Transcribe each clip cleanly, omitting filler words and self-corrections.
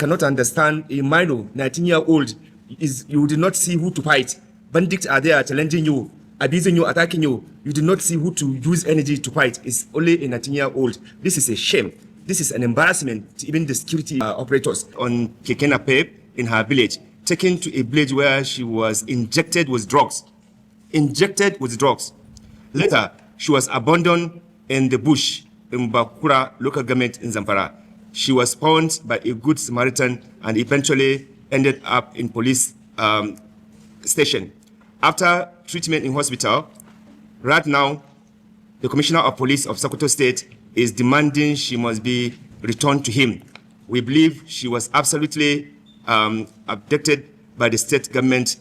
cannot understand a minor 19-year-old you did not see who to fight. Bandits are there challenging you, abusing you, attacking you. You do not see who to use energy to fight. It's only a 19-year-old. This is a shame. This is an embarrassment to even the security operators. On Kekena Pep in her village, taken to a village where she was injected with drugs. Later, she was abandoned in the bush in Bakura local government in Zamfara. She was found by a good Samaritan and eventually ended up in police station. After treatment in hospital, right now, the Commissioner of Police of Sokoto State is demanding she must be returned to him. We believe she was absolutely abducted by the state government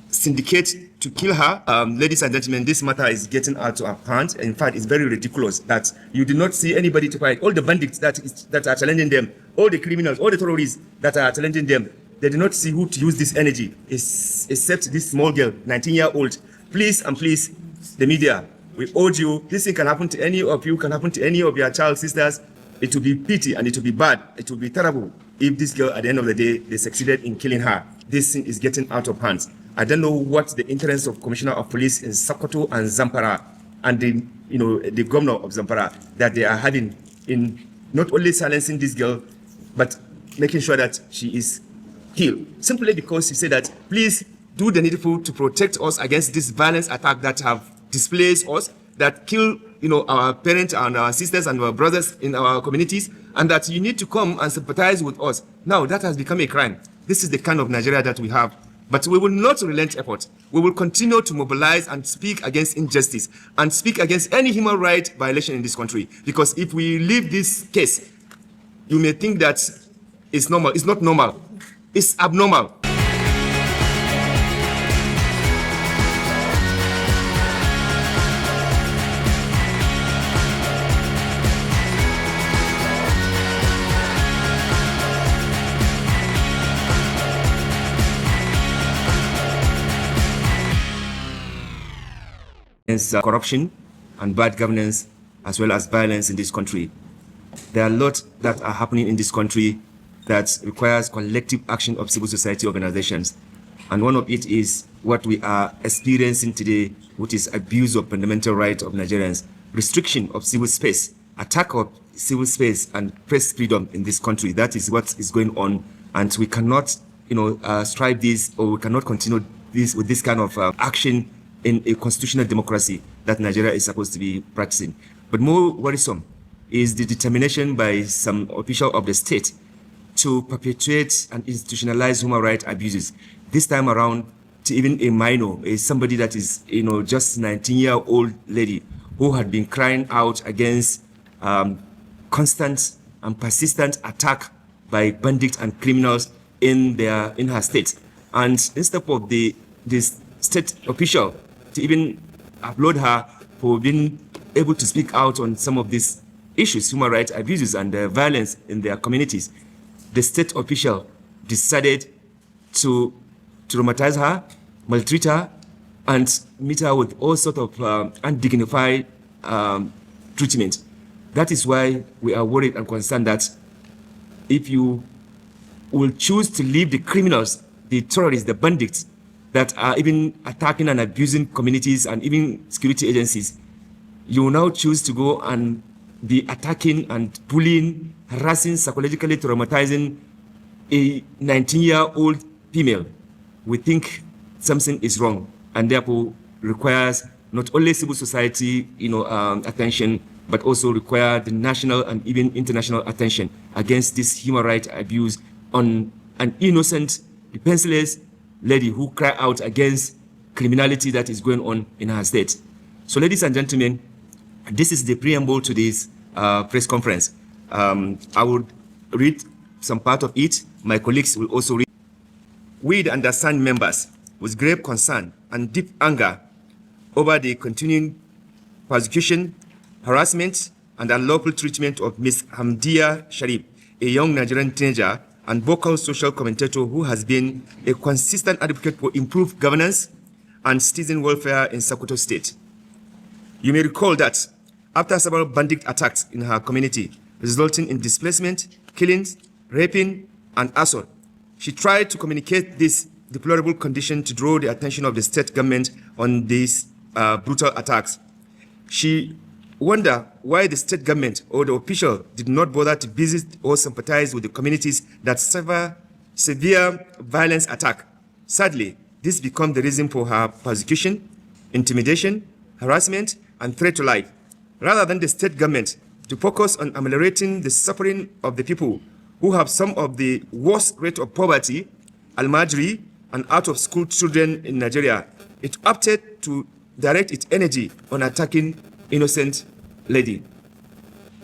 syndicate to kill her. Ladies and gentlemen, this matter is getting out of hand. In fact, it's very ridiculous that you did not see anybody to fight. All the bandits that are challenging them, all the criminals, all the terrorists that are challenging them, they did not see who to use this energy, except this small girl, 19-year-old. Please and please, the media, we urge you, this thing can happen to any of you, can happen to any of your child sisters. It will be pity and it will be bad. It will be terrible if this girl, at the end of the day, they succeeded in killing her. This thing is getting out of hand. I don't know what the interest of Commissioner of Police in Sokoto and Zamfara and the governor of Zamfara that they are having in not only silencing this girl, but making sure that she is killed. Simply because he said that, please do the needful to protect us against this violence attack that have displaced us, that kill our parents and our sisters and our brothers in our communities, and that you need to come and sympathize with us. Now that has become a crime. This is the kind of Nigeria that we have. But we will not relent effort. We will continue to mobilize and speak against injustice and speak against any human rights violation in this country. Because if we leave this case, you may think that it's normal. It's not normal. It's abnormal. Corruption and bad governance, as well as violence in this country. There are a lot that are happening in this country that requires collective action of civil society organizations. And one of it is what we are experiencing today, which is abuse of fundamental rights of Nigerians, restriction of civil space, attack of civil space and press freedom in this country. That is what is going on. And we cannot, strive this, or we cannot continue this with this kind of action in a constitutional democracy that Nigeria is supposed to be practicing. But more worrisome is the determination by some official of the state to perpetuate and institutionalize human rights abuses. This time around, to even a minor, somebody that is, just 19-year-old lady who had been crying out against constant and persistent attack by bandits and criminals in her state. And instead of this state official to even applaud her for being able to speak out on some of these issues, human rights abuses and violence in their communities, the state official decided to traumatize her, maltreat her, and meet her with all sorts of undignified treatment. That is why we are worried and concerned that if you will choose to leave the criminals, the terrorists, the bandits, that are even attacking and abusing communities and even security agencies, you will now choose to go and be attacking and bullying, harassing, psychologically traumatizing a 19-year-old female. We think something is wrong and therefore requires not only civil society, attention, but also require the national and even international attention against this human rights abuse on an innocent, defenseless lady who cried out against criminality that is going on in her state. So, ladies and gentlemen, this is the preamble to this press conference. I will read some part of it. My colleagues will also read. We, the undersigned members, with grave concern and deep anger over the continuing persecution, harassment, and unlawful treatment of Ms. Hamdiyya Sharif, a young Nigerian teenager and vocal social commentator who has been a consistent advocate for improved governance and citizen welfare in Sokoto State. You may recall that after several bandit attacks in her community, resulting in displacement, killings, raping, and assault. She tried to communicate this deplorable condition to draw the attention of the state government on these brutal attacks. She wondered why the state government or the official did not bother to visit or sympathize with the communities that suffer severe violence attack. Sadly, this became the reason for her persecution, intimidation, harassment, and threat to life. Rather than the state government to focus on ameliorating the suffering of the people who have some of the worst rate of poverty, almajiri, and out-of-school children in Nigeria, it opted to direct its energy on attacking innocent lady.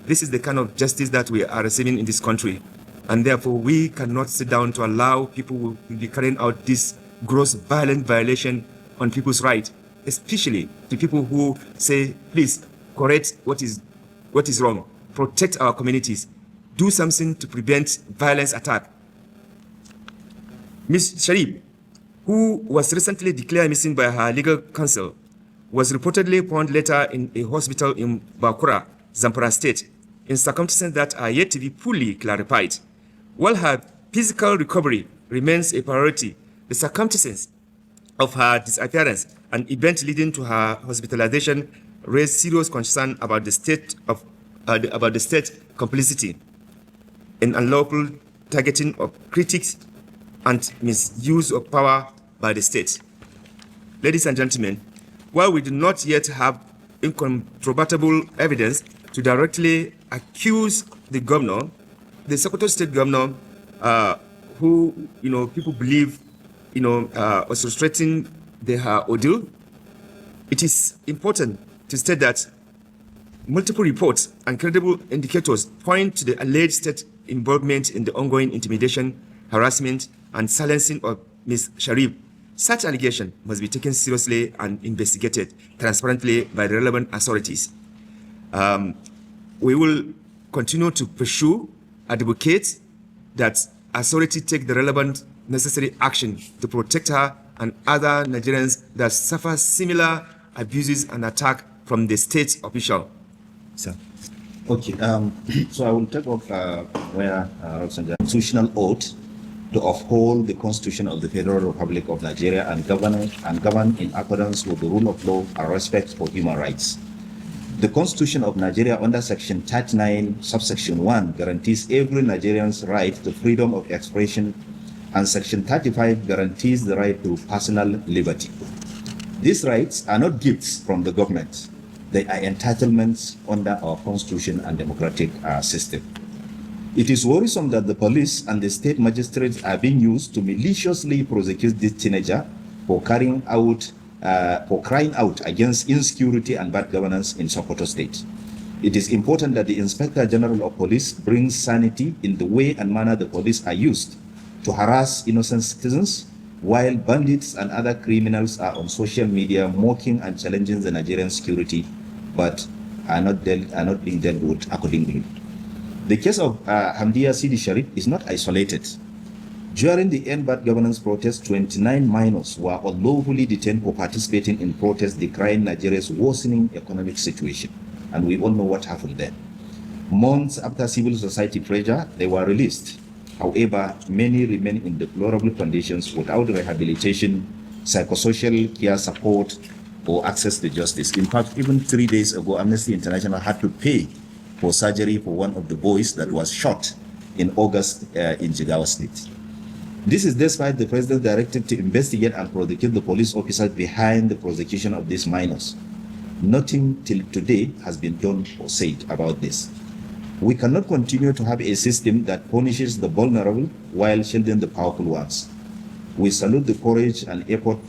This is the kind of justice that we are receiving in this country, and therefore we cannot sit down to allow people who will be carrying out this gross violent violation on people's rights, especially to people who say, please correct what is wrong, protect our communities, do something to prevent violence attack. Ms. Sharif, who was recently declared missing by her legal counsel, was reportedly found later in a hospital in Bakura, Zamfara State, in circumstances that are yet to be fully clarified. While her physical recovery remains a priority, the circumstances of her disappearance and events leading to her hospitalization raise serious concern about the state complicity in unlawful targeting of critics and misuse of power by the state. Ladies and gentlemen, while we do not yet have incontrovertible evidence to directly accuse the governor, the Sokoto State governor, who people believe was frustrating her ordeal, it is important to state that multiple reports and credible indicators point to the alleged state involvement in the ongoing intimidation, harassment, and silencing of Ms. Sharif. Such allegation must be taken seriously and investigated transparently by the relevant authorities. We will continue to pursue, advocate that authorities take the relevant necessary action to protect her and other Nigerians that suffer similar abuses and attack from the state official. Sir. Okay, so I will take up where constitutional oath to uphold the Constitution of the Federal Republic of Nigeria and govern in accordance with the rule of law and respect for human rights. The Constitution of Nigeria under Section 39, subsection 1 guarantees every Nigerian's right to freedom of expression, and Section 35 guarantees the right to personal liberty. These rights are not gifts from the government. They are entitlements under our constitution and democratic system. It is worrisome that the police and the state magistrates are being used to maliciously prosecute this teenager for crying out against insecurity and bad governance in Sokoto State. It is important that the Inspector General of Police brings sanity in the way and manner the police are used to harass innocent citizens, while bandits and other criminals are on social media mocking and challenging the Nigerian security, but are not being dealt with accordingly. The case of Hamdiyya Sidi Sharif is not isolated. During the End Bad Governance protest, 29 minors were unlawfully detained for participating in protests decrying Nigeria's worsening economic situation, and we all know what happened then. Months after civil society pressure, they were released. However, many remain in deplorable conditions without rehabilitation, psychosocial care support, or access to justice. In fact, even 3 days ago, Amnesty International had to pay for surgery for one of the boys that was shot in August in Jigawa State. This is despite the President's directive to investigate and prosecute the police officers behind the prosecution of these minors. Nothing till today has been done or said about this. We cannot continue to have a system that punishes the vulnerable while shielding the powerful ones. We salute the courage and effort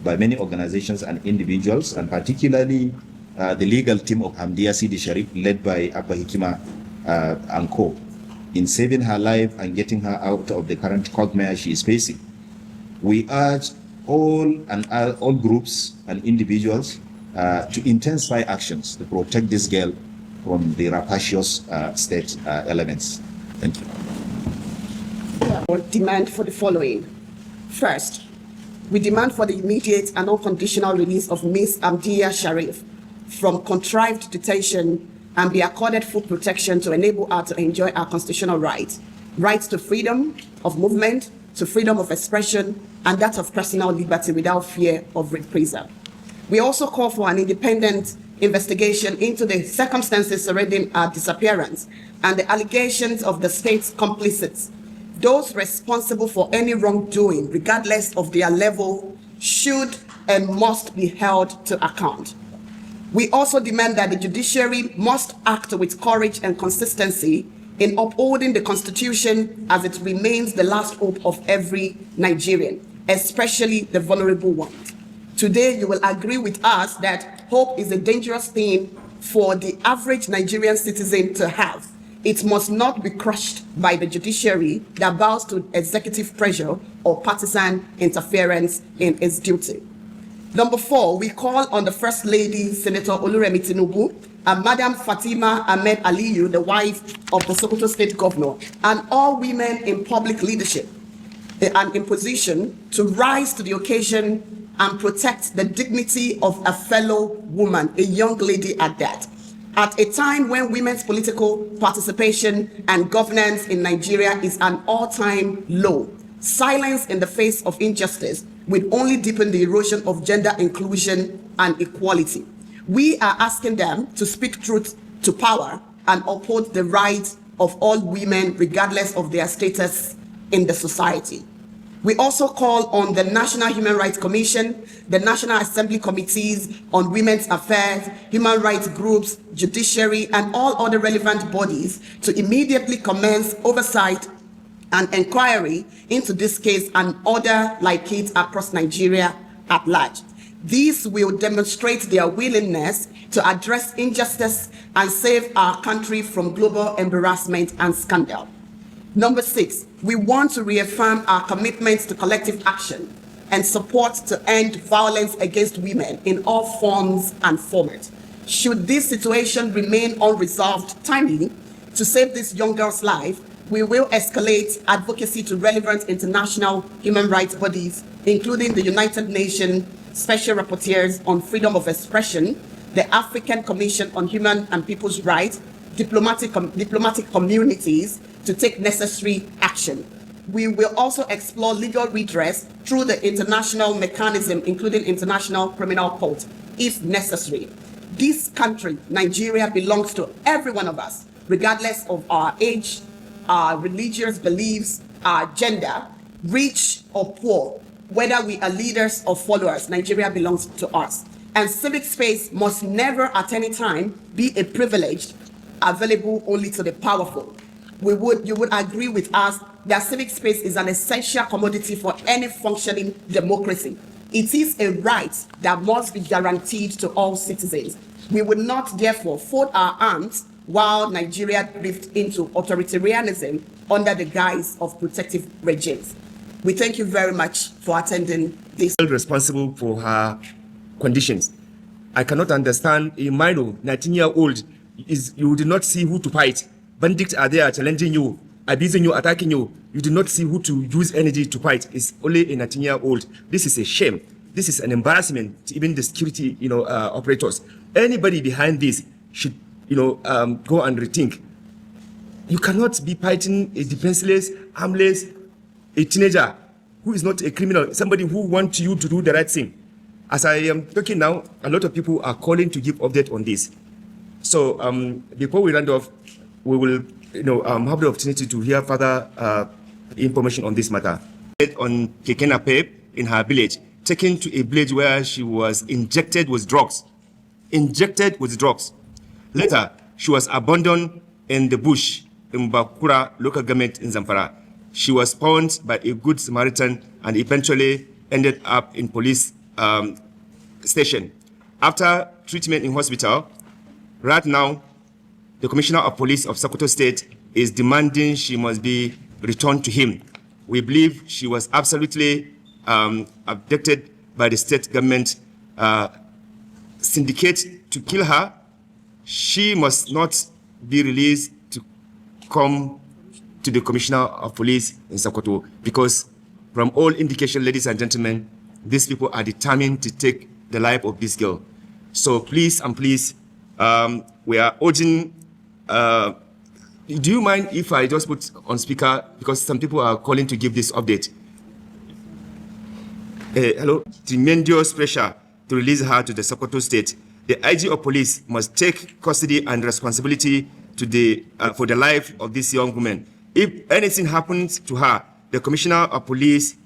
by many organizations and individuals, and particularly the legal team of Hamdiyya Sidi Sharif, led by Abba Hikima and co, in saving her life and getting her out of the current quagmire she is facing. We urge all groups and individuals to intensify actions to protect this girl from the rapacious state elements. Thank you. We demand for the following. First, we demand for the immediate and unconditional release of Ms. Hamdiyya Sharif from contrived detention and be accorded full protection to enable her to enjoy her constitutional rights, rights to freedom of movement, to freedom of expression, and that of personal liberty without fear of reprisal. We also call for an independent investigation into the circumstances surrounding her disappearance and the allegations of the state's complicits. Those responsible for any wrongdoing, regardless of their level, should and must be held to account. We also demand that the judiciary must act with courage and consistency in upholding the Constitution as it remains the last hope of every Nigerian, especially the vulnerable ones. Today, you will agree with us that hope is a dangerous thing for the average Nigerian citizen to have. It must not be crushed by the judiciary that bows to executive pressure or partisan interference in its duty. Number 4, we call on the First Lady, Senator Oluremi Tinubu, and Madam Fatima Ahmed Aliyu, the wife of the Sokoto State Governor, and all women in public leadership and in position to rise to the occasion and protect the dignity of a fellow woman, a young lady at that. At a time when women's political participation and governance in Nigeria is an all-time low, silence in the face of injustice will only deepen the erosion of gender inclusion and equality. We are asking them to speak truth to power and uphold the rights of all women regardless of their status in the society. We also call on the National Human Rights Commission, the National Assembly Committees on Women's Affairs, human rights groups, judiciary, and all other relevant bodies to immediately commence oversight and inquiry into this case and other like it across Nigeria at large. These will demonstrate their willingness to address injustice and save our country from global embarrassment and scandal. Number 6, we want to reaffirm our commitments to collective action and support to end violence against women in all forms and formats. Should this situation remain unresolved timely, to save this young girl's life, we will escalate advocacy to relevant international human rights bodies, including the United Nations Special Rapporteurs on Freedom of Expression, the African Commission on Human and People's Rights, diplomatic communities to take necessary action. We will also explore legal redress through the international mechanism, including International Criminal Court, if necessary. This country, Nigeria, belongs to every one of us, regardless of our age, our religious beliefs, our gender, rich or poor, whether we are leaders or followers. Nigeria belongs to us. And civic space must never at any time be a privilege available only to the powerful. You would agree with us that civic space is an essential commodity for any functioning democracy. It is a right that must be guaranteed to all citizens. We will not therefore fold our arms while Nigeria drifts into authoritarianism under the guise of protective regimes. We thank you very much for attending this. Responsible for her conditions. I cannot understand a minor 19-year-old you did not see who to fight. Bandits are there challenging you, abusing you, attacking you. You do not see who to use energy to fight. It's only a 19-year-old. This is a shame. This is an embarrassment to even the security, operators. Anybody behind this should, go and rethink. You cannot be fighting a defenseless, harmless, a teenager who is not a criminal, somebody who wants you to do the right thing. As I am talking now, a lot of people are calling to give update on this. So before we round off, we will have the opportunity to hear further information on this matter. On Kekena Pep in her village, taken to a village where she was injected with drugs. Later, she was abandoned in the bush in Bakura local government in Zamfara. She was found by a good Samaritan and eventually ended up in police station. After treatment in hospital, right now, the Commissioner of Police of Sokoto State is demanding she must be returned to him. We believe she was absolutely abducted by the state government syndicate to kill her. She must not be released to come to the Commissioner of Police in Sokoto because from all indication, ladies and gentlemen, these people are determined to take the life of this girl. So please and please, we are urging Do you mind if I just put on speaker, because some people are calling to give this update? Hello. Tremendous pressure to release her to the Sokoto state. The IG of police must take custody and responsibility to for the life of this young woman. If anything happens to her, the Commissioner of Police,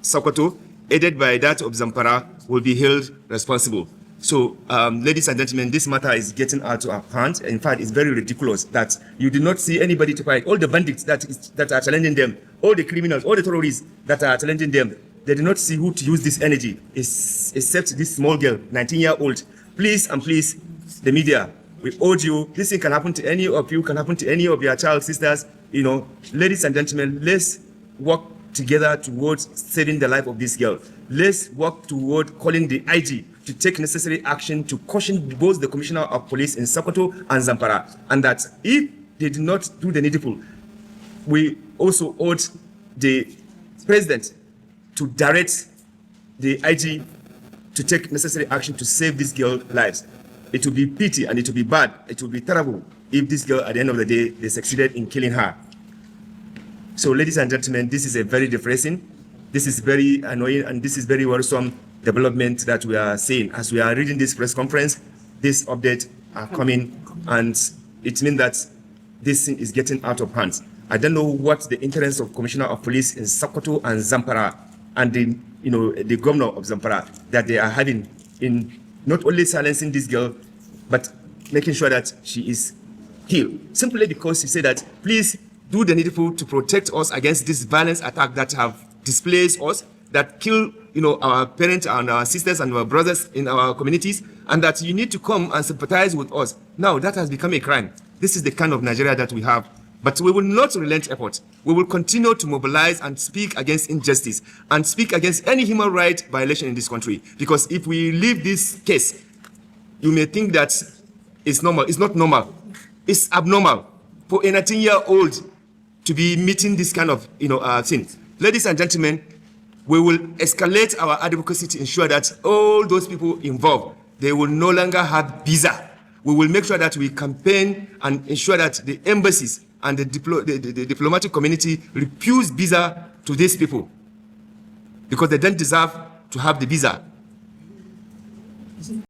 Sokoto, aided by that of Zamfara, will be held responsible. So, ladies and gentlemen, this matter is getting out of hand. In fact, it's very ridiculous that you do not see anybody to fight. All the bandits that are challenging them, all the criminals, all the terrorists that are challenging them, they do not see who to use this energy, except this small girl, 19-year-old. Please and please, the media, we urge you, this thing can happen to any of you, can happen to any of your child sisters. You know, ladies and gentlemen, let's work together towards saving the life of this girl. Let's work toward calling the IG to take necessary action to caution both the Commissioner of Police in Sokoto and Zamfara, and that if they do not do the needful, we also urge the President to direct the IG to take necessary action to save this girl's lives. It will be pity and it will be bad, it will be terrible if this girl, at the end of the day, they succeeded in killing her. So, ladies and gentlemen, this is a very depressing, this is very annoying, and this is very worrisome development that we are seeing. As we are reading this press conference, this update are coming, and it means that this thing is getting out of hand. I don't know what the interest of Commissioner of Police in Sokoto and Zamfara and the governor of Zamfara that they are having in not only silencing this girl, but making sure that she is killed. Simply because he said that, please do the needful to protect us against this violence attack that have displaced us, that kill our parents and our sisters and our brothers in our communities, and that you need to come and sympathize with us. Now that has become a crime. This is the kind of Nigeria that we have. But we will not relent effort. We will continue to mobilize and speak against injustice and speak against any human rights violation in this country. Because if we leave this case, you may think that it's normal. It's not normal. It's abnormal for a 19-year-old to be meeting this kind of thing. Ladies and gentlemen, we will escalate our advocacy to ensure that all those people involved, they will no longer have visa. We will make sure that we campaign and ensure that the embassies and the diplomatic community refuse visa to these people because they don't deserve to have the visa.